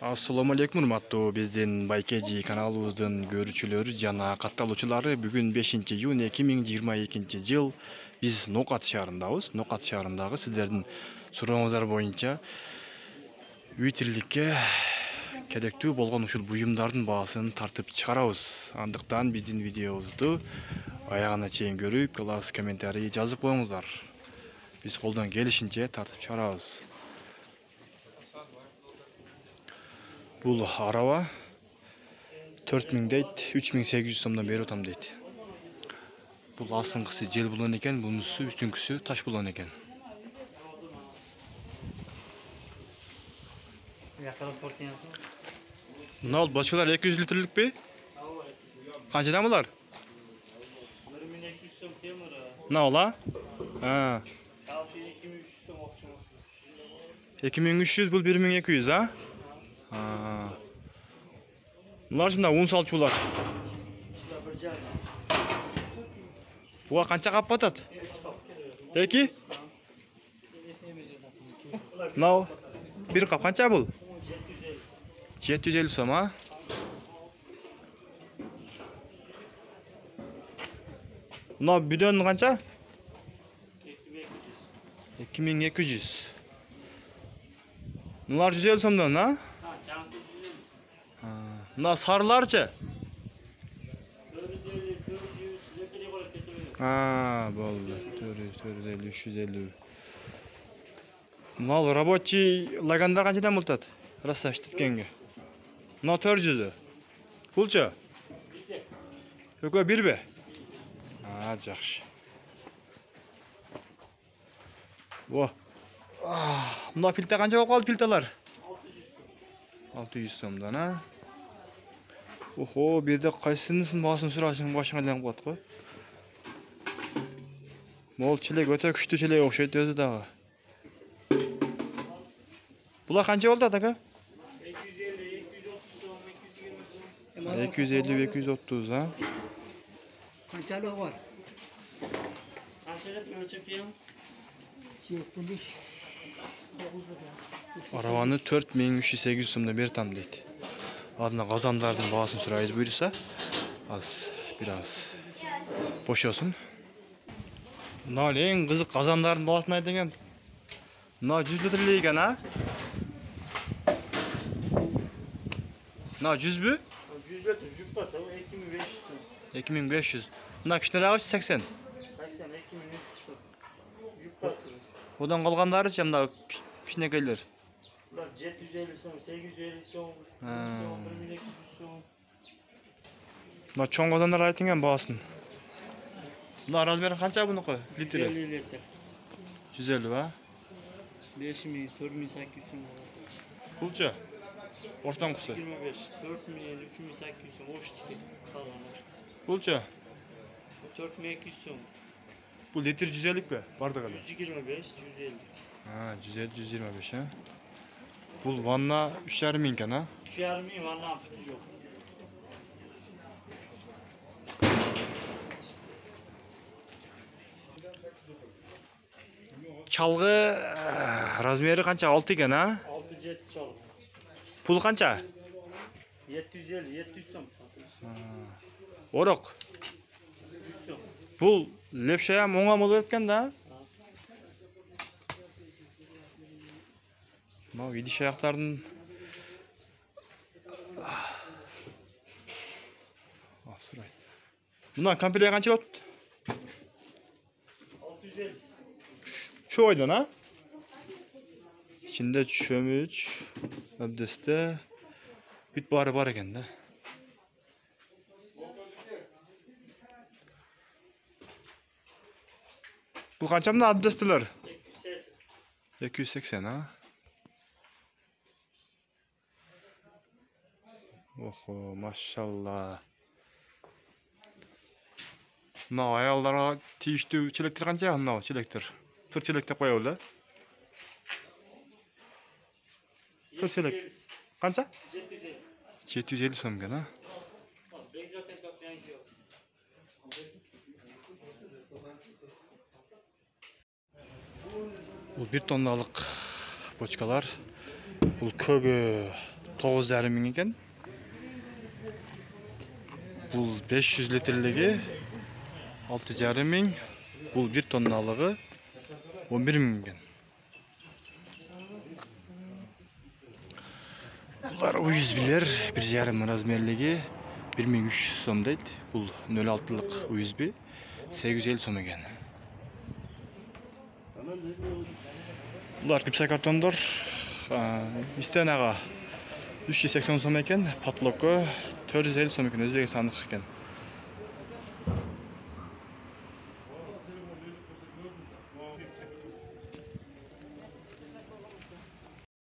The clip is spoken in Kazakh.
Assalamu alaikum урматтуу биздин Байкежи каналыбыздын көрүүчүлөрү жана катталуучулары. Бүгүн 5-iyun 2022-жыл биз Нокат шаарындабыз. Нокат шаарындагы сиздердин сурооңуздар боюнча үйтирликке керектүү болгон ушул буюмдардын баасын тартып чыгарабыз. Андыктан биздин видеобузду аягына чейин көрүп, класс комментарий жазып коюңуздар. Биз колдон келишинче тартып чыгарабыз. Бул араба 4000 дейт, 3800 сомдон берип атам дейт. Бул астыңкысы жел булон экен, бунусу үстүнкүсү таш булон экен. Мына башкалар 200 литрликпи? Канчадан булар? 1200 сом темір. Мына ола? 2300 сом окчумуз. 2300 бул 1200, а? Мына мына un салчу булар. Буга канча кап атат? 2? Мына бир кап канча бул? 750 сом, а? Мына бидон канча? 2200. Мына 150 сомдон, а? Мына сарыларчы? 450, 400, летри болот кетиби. Болду. 450, 350. Мына рабочий лагандар канчадан болтат? Раса иштеткенге. Мына 400. Булчу? Экөө бирби? Жакшы. Во. Мына пилта канча болуп калды пилталар? 600 сомдон, а? Охо, бирде кайсынысын баасын сурашың башыңа айланып калат го. Мол челек өтө күчтүү челек окшойт өзү дагы. Була канча болду ака? 250, 230 сом, 220 сом. 250, 230, а? Канчалыгы бар? Канча деп өлчөп беребиз? 75. Арабаны 4300 сомдон беритам дейт. Адына казандардын баасын сурайбыз буйруса, бир аз бошосун. Мына эң кызык казандардын баасын айт экен. Мына 100 литрлик экен, а? Мына 100бү? 100 литр жүк бар, 2500 сом. 2500. Мына кичинерагычы 80. 80, 2300 сом. Жүк бар. Одан калгандарычы мына кичинекейлер. Bunlar 750 сом, 850 сом, 1200 сом. Мына чоң казандар айтыңан баасын. Мына размери канча бунуку? Литри? 50 литр. 150, ба? 5000, 4800 сом. Булчу? Ортоңкусу? 25, 4000, 3800 сом. Оштики. Булчу? 4200 сом. Бул литр 150 бардыгы? 125, 150. 150, 125, а? Бул ванна 3500 экен, а? 3500 ванна пути жок. Чалгы размери канча? 6 экен, а? 6-7 чал. Пул канча? 750, 700 сом. Орок. 100 сом. Бул лепшая моңа болуп экен да? Мына идиш аяктардын асырай. Мына комплект канча болот? 650. Чойдон, а? İçinde çömüç, abdeste bit bari бар экен да. Бул канча мына абдестелер? 280. 280, а? Охо, машалла. Мына аялдарга тийиштүү челектер канча мына челектер? 4 челек деп коебуз да? 4 челек. Канча? 750. 750 сом экен, а? Бул 1 тонналык бочкалар. Бул көбү 9,5 ming eкен. Бұл 500 литрлігі 6,5 ming. Бұл 1 тонналығы 11 ming eкен. Бұлар USB-лер 1,5 размерлігі 1300 сом дейді. Бұл 0,6-лық USB 850 сом екен. Бұлар гипсокартондар стенаға 380 сом екен, патлокы 450 сом екен, өзбек сандық екен.